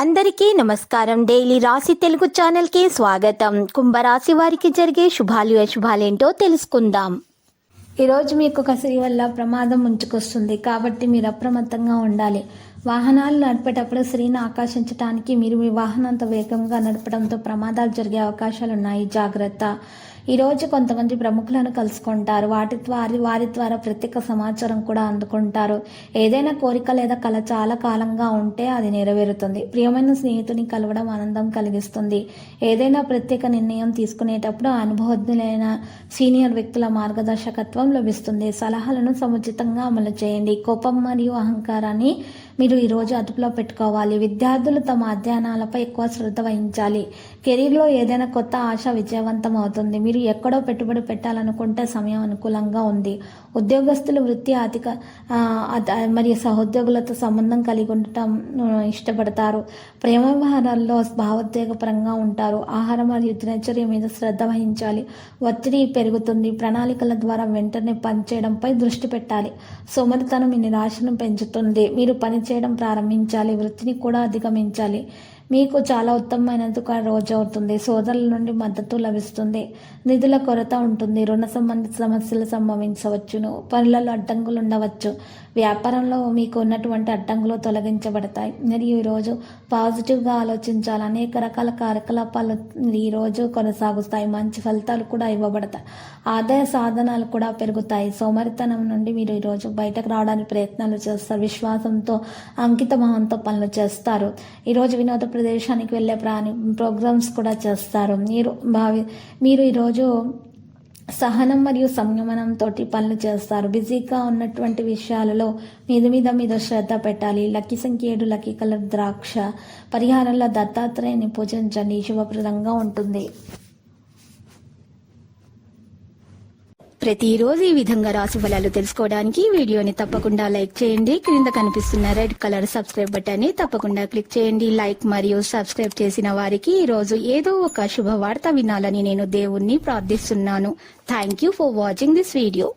అందరికీ నమస్కారం. డైలీ రాశి తెలుగు ఛానల్కి స్వాగతం. కుంభరాశి వారికి జరిగే శుభాలు అశుభాలేంటో తెలుసుకుందాం. ఈరోజు మీకు కసిరి వల్ల ప్రమాదం ముంచుకొస్తుంది కాబట్టి మీరు అప్రమత్తంగా ఉండాలి. వాహనాలు నడిపేటప్పుడు స్త్రీని ఆకర్షించడానికి మీరు మీ వాహనంతో వేగంగా నడపడంతో ప్రమాదాలు జరిగే అవకాశాలున్నాయి, జాగ్రత్త. ఈరోజు కొంతమంది ప్రముఖులను కలుసుకుంటారు. వారి ద్వారా ప్రత్యేక సమాచారం కూడా అందుకుంటారు. ఏదైనా కోరిక లేదా కళ చాలా కాలంగా ఉంటే అది నెరవేరుతుంది. ప్రియమైన స్నేహితుని కలవడం ఆనందం కలిగిస్తుంది. ఏదైనా ప్రత్యేక నిర్ణయం తీసుకునేటప్పుడు అనుభవజ్ఞులైన సీనియర్ వ్యక్తుల మార్గదర్శకత్వం లభిస్తుంది. సలహాలను సముచితంగా అమలు చేయండి. కోపం మరియు అహంకారాన్ని మీరు ఈరోజు అదుపులో పెట్టుకోవాలి. విద్యార్థులు తమ అధ్యయనాలపై ఎక్కువ శ్రద్ధ వహించాలి. కెరీర్లో ఏదైనా కొత్త ఆశ విజయవంతం అవుతుంది. మీరు ఎక్కడో పెట్టుబడి పెట్టాలనుకుంటే సమయం అనుకూలంగా ఉంది. ఉద్యోగస్తులు వృత్తి మరియు సహోద్యోగులతో సంబంధం కలిగి ఉండటం ఇష్టపడతారు. ప్రేమ వ్యవహారాల్లో భావోద్వేగపరంగా ఉంటారు. ఆహారం మరియు దినచర్య మీద శ్రద్ధ వహించాలి. ఒత్తిడి పెరుగుతుంది. ప్రణాళికల ద్వారా వెంటనే పనిచేయడంపై దృష్టి పెట్టాలి. సోమరితనం మీ నిరాశను పెంచుతుంది. మీరు పని చేయడం ప్రారంభించాలి. వృత్తిని కూడా అధిగమించాలి. మీకు చాలా ఉత్తమమైనందుకు రోజు అవుతుంది. సోదరుల నుండి మద్దతు లభిస్తుంది. నిధుల కొరత ఉంటుంది. రుణ సంబంధిత సమస్యలు సంభవించవచ్చును. పనులలో అడ్డంకులు ఉండవచ్చు. వ్యాపారంలో మీకు ఉన్నటువంటి అడ్డంకులు తొలగించబడతాయి. మరియు ఈరోజు పాజిటివ్గా ఆలోచించాలి. అనేక రకాల కార్యకలాపాలు ఈరోజు కొనసాగుతాయి. మంచి ఫలితాలు కూడా ఇవ్వబడతాయి. ఆదాయ సాధనాలు కూడా పెరుగుతాయి. సోమరితనం నుండి మీరు ఈరోజు బయటకు రావడానికి ప్రయత్నాలు చేస్తారు. విశ్వాసంతో అంకితభావంతో పనులు చేస్తారు. ఈరోజు వినోద ప్రదేశానికి వెళ్ళే ప్రోగ్రామ్స్ కూడా చేస్తారు. మీరు ఈరోజు సహనం మరియు సంయమనంతో పనులు చేస్తారు. బిజీగా ఉన్నటువంటి విషయాలలో మీద శ్రద్ధ పెట్టాలి. లక్కీ సంఖ్య 7, లక్కీ కలర్ ద్రాక్ష. పరిహారంలో దత్తాత్రేయుని పూజించండి. శుభప్రదంగా ఉంటుంది. ప్రతిరోజు ఈ విధంగా రాశి ఫలాలు తెలుసుకోవడానికి వీడియోని తప్పకుండా లైక్ చేయండి. క్రింద కనిపిస్తున్న రెడ్ కలర్ సబ్స్క్రైబ్ బటన్ ని తప్పకుండా క్లిక్ చేయండి. లైక్ మరియు సబ్స్క్రైబ్ చేసిన వారికి ఈ రోజు ఏదో ఒక శుభవార్త వినాలని నేను దేవుణ్ణి ప్రార్థిస్తున్నాను. Thank you for watching this video.